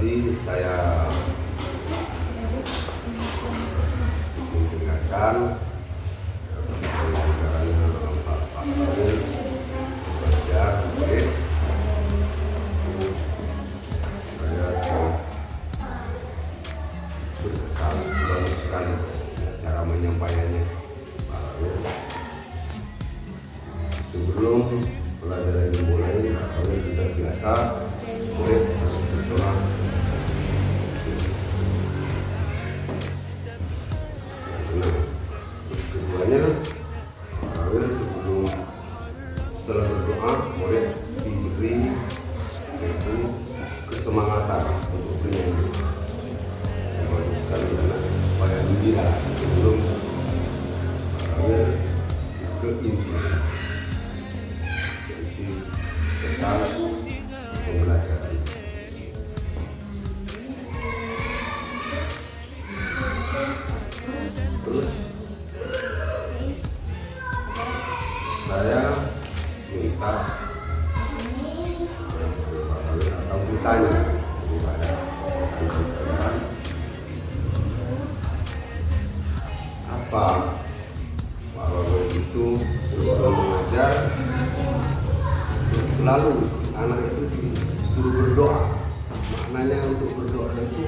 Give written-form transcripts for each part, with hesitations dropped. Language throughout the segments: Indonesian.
tadi saya mengingatkan negaranya Pak Anies belajar murid. Saya sangat berkesan, bagus sekali cara menyampaikannya Pak Anies. Sebelum pelajaran dimulai, kami sudah biasa murid harus berdoa. Terus keduanya, setelah berdoa, murid diberi yaitu kesemangatan untuk bernyanyi. Bagus sekali karena supaya gembira sebelum ke inti tentang pembelajaran. Terus saya minta atau bertanya kepada teman-teman, apa Pak Wawan itu sebelum mengajar selalu anak itu disuruh berdoa. Maknanya untuk berdoa itu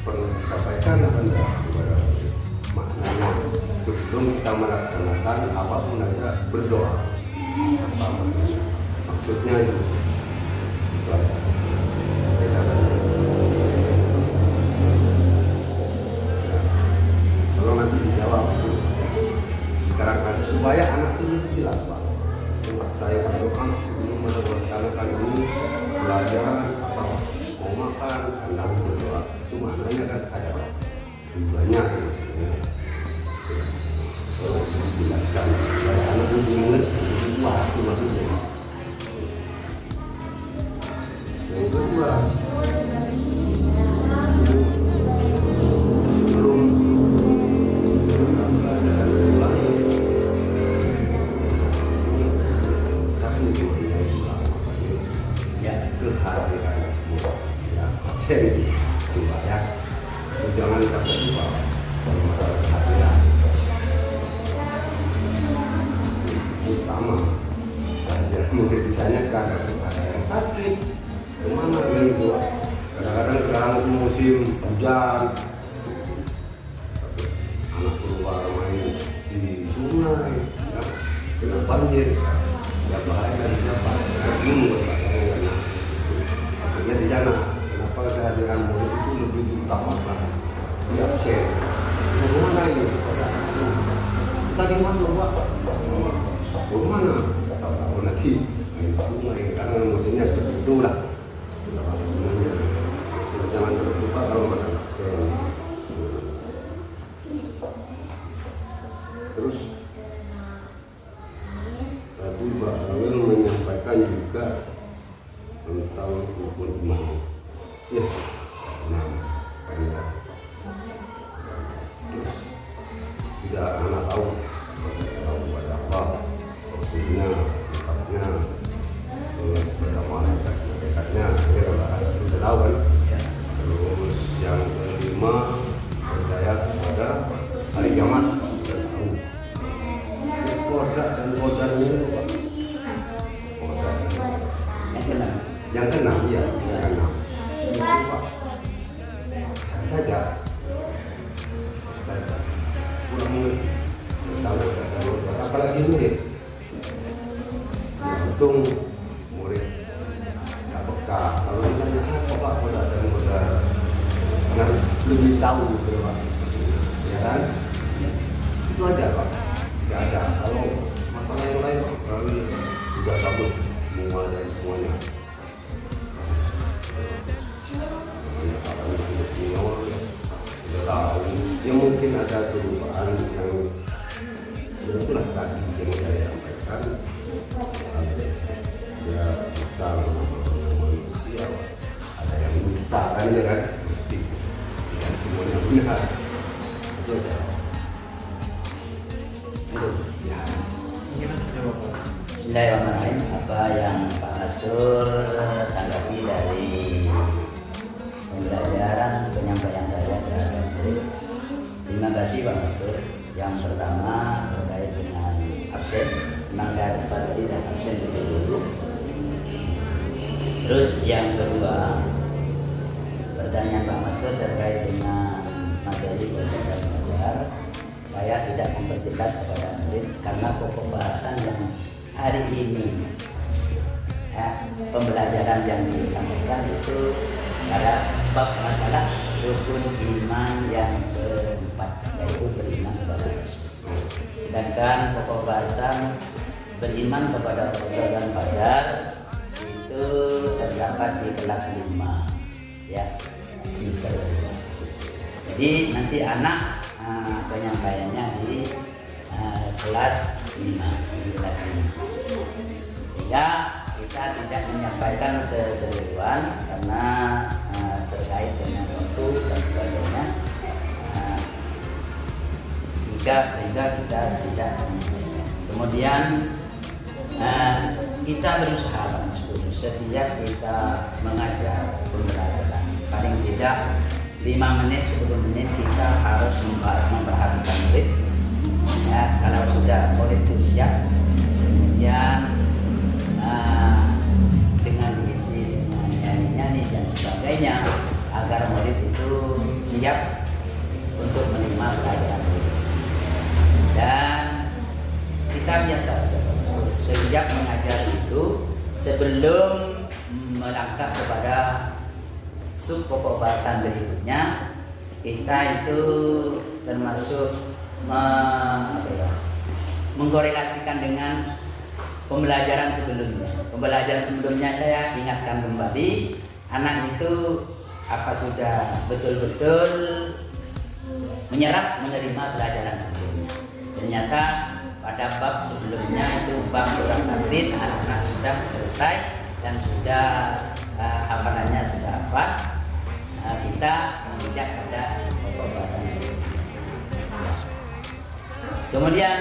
pernah disampaikan apa enggak kepada maknanya sebelum kita melaksanakan apapun aja berdoa. Apa maksudnya itu? Kalau nanti dijawab sekarang supaya anak itu jelas Pak. Saya berdoa sebelum melaksanakan ini belajar atau mau makan anda berdoa. Itu maknanya kan ada banyak maksudnya. Jelaskan supaya anak lebih mengerti itu pasti maksudnya. Yang kedua, sebelum pelajaran dimulai, satu ya kehadiran ya absen dua ya, jangan sampai lupa kalau masalah kehadiran utama. Jadi mungkin ditanyakan ada yang sakit kemana gitu. Kadang-kadang sekarang musim hujan, anak keluar main di sungai, ya, kena banjir, ya bahaya siapa? Terbunuh karena maksudnya di sana. Kenapa kehadiran murid itu lebih diutamakan? Di absen. Kemana ini? Tadi masuk Pak. Kemana? Tahu nanti main sungai. Karena musimnya begitu lah. Jangan terlupa kalau masalah absen. Terus tadi Pak Awil menyampaikan juga tentang rukun iman. Ya, nah, karena tidak anak tahu pada apa maksudnya, lengkapnya, terus pada mana dekatnya, ya sudah tahu kan. Terus yang kelima percaya pada hari kiamat. Kodar dan kodarnya itu Pak. Kodar. Yang keenam ya, yang keenam. Saja. Kurang mengerti. Tahu apalagi murid. Untung murid tak peka. Kalau ditanya apa Pak kodar dan kodar, karena lebih tahu gitu Pak. Ya kan? Itu aja Pak. Tidak ada. Kalau masalah yang lain sudah bagus semua dan semuanya. Sudah tahu. Ya mungkin ada perubahan yang itulah tadi yang saya sampaikan. Ya misal manusia ada yang lupa kan ya kan. Tidak semuanya benar. Itu aja. Bismillahirrahmanirrahim. Apa yang Pak Mastur tanggapi dari materi Pak Mastur. Yang pertama terkait dengan absen, memang saya dapat tidak absen lebih dulu. Terus yang kedua, pertanyaan Pak Mastur terkait dengan materi belajar dan mengajar. Saya tidak memperjelas kepada murid karena pokok bahasan yang hari ini ya, pembelajaran yang disampaikan itu pada bab masalah rukun iman yang keempat, yaitu beriman kepada Rasul. Sedangkan pokok bahasan beriman kepada Rasul dan Badar itu terdapat di kelas 5 ya, semester 2. Jadi nanti anak penyampaiannya di kelas 5. Sehingga kita tidak menyampaikan keseluruhan karena terkait dengan waktu dan sebagainya, sehingga kita tidak menyampaikan. Kemudian kita berusaha setiap kita mengajar pembelajaran paling tidak 5 menit 10 menit kita harus memperhatikan murid ya, kalau sudah murid itu siap, kemudian dengan diisi dengan nyanyi-nyanyi dan sebagainya agar murid itu siap untuk menerima pelajaran murid. Dan kita biasa sejak mengajar itu sebelum melangkah kepada sub pokok bahasan berikutnya, kita itu termasuk mengkorelasikan dengan pembelajaran sebelumnya. Pembelajaran sebelumnya saya ingatkan kembali, anak itu apa sudah betul-betul menyerap menerima pelajaran sebelumnya. Ternyata pada bab sebelumnya itu bab surah Tatin, anak-anak sudah selesai dan sudah hafalannya sudah hafal. Kita menginjak pada pokok bahasan. Kemudian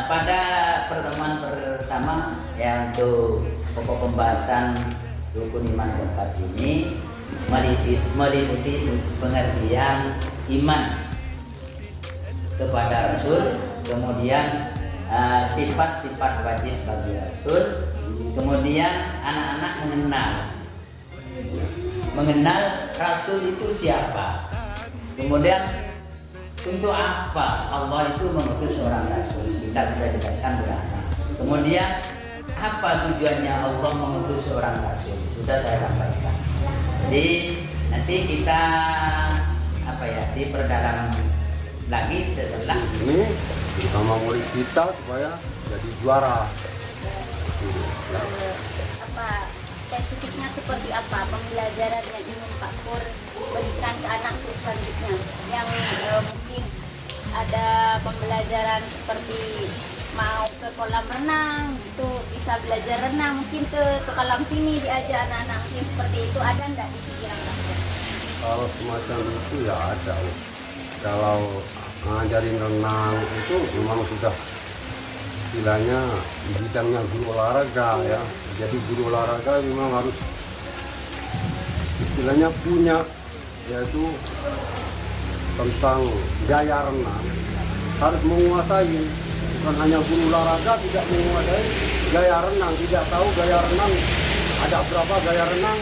pada pertemuan pertama yang untuk pokok pembahasan rukun iman keempat ini meliputi pengertian iman kepada Rasul, kemudian sifat-sifat wajib bagi Rasul, kemudian anak-anak mengenal Rasul itu siapa, kemudian untuk apa Allah itu mengutus seorang Rasul, kita sudah jelaskan berapa. Kemudian apa tujuannya Allah mengutus seorang Rasul, sudah saya sampaikan. Jadi nanti kita diperdalam lagi setelah ini sama murid kita supaya jadi juara. Apa spesifiknya seperti apa pembelajaran yang ingin Pak Pur berikan ke anak selanjutnya, yang mungkin ada pembelajaran seperti mau ke kolam renang gitu, bisa belajar renang, mungkin ke kolam sini diajak anak-anak, mungkin seperti itu, ada enggak di pikiran Pak Pur? Kalau semacam itu ya ada. Kalau ngajarin renang itu memang sudah istilahnya bidangnya guru olahraga ya. Jadi guru olahraga memang harus istilahnya punya, yaitu tentang gaya renang, harus menguasai. Bukan hanya guru olahraga tidak menguasai gaya renang, tidak tahu gaya renang ada berapa gaya renang,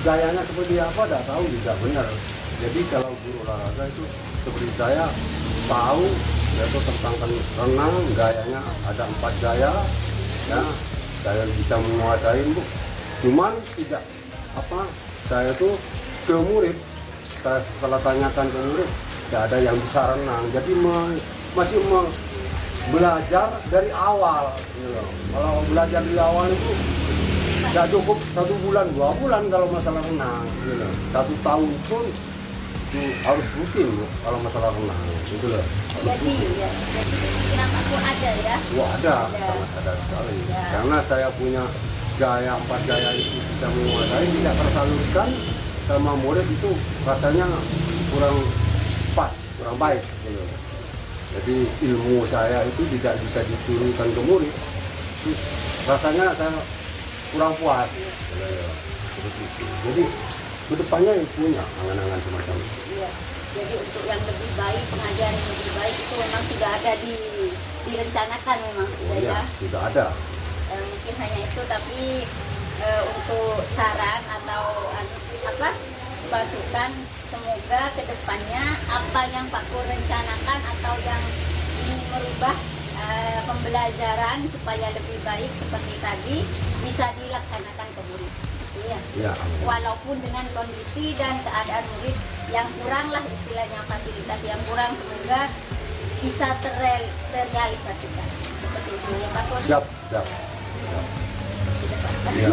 gayanya seperti apa, tidak tahu juga benar. Jadi kalau guru olahraga itu seperti saya tahu yaitu tentang renang, gayanya ada 4 gaya ya, saya bisa menguasai Bu. Cuman tidak saya tuh ke murid, saya setelah tanyakan ke murid tidak ada yang bisa renang, jadi masih belajar dari awal gitu. Kalau belajar dari awal itu tidak cukup 1 bulan 2 bulan kalau masalah renang gitu. 1 tahun pun harus rutin kalau masalah renang gitu loh. Jadi pikiran Pak Pur ada ya? Wah ada, sangat ada sekali ya. Karena saya punya gaya 4 gaya itu bisa menguasai, tidak tersalurkan sama murid itu rasanya kurang pas, kurang baik gitu. Jadi ilmu saya itu tidak bisa diturunkan ke murid, rasanya saya kurang puas gitu. Jadi kedepannya punya angan-angan semacam itu. Iya. Jadi untuk yang lebih baik, pengajaran yang lebih baik itu memang sudah ada direncanakan memang sudah ya. Sudah ada. Mungkin hanya itu, tapi untuk saran atau masukan, semoga kedepannya apa yang Pak Kur rencanakan atau yang ingin merubah pembelajaran supaya lebih baik seperti tadi bisa dilaksanakan kembali. Ya. Ya, amin. Walaupun dengan kondisi dan keadaan murid yang kurang lah istilahnya, fasilitas yang kurang, semoga bisa terrealisasikan seperti itu ya Pak Kur. Siap. Di depan. Ya.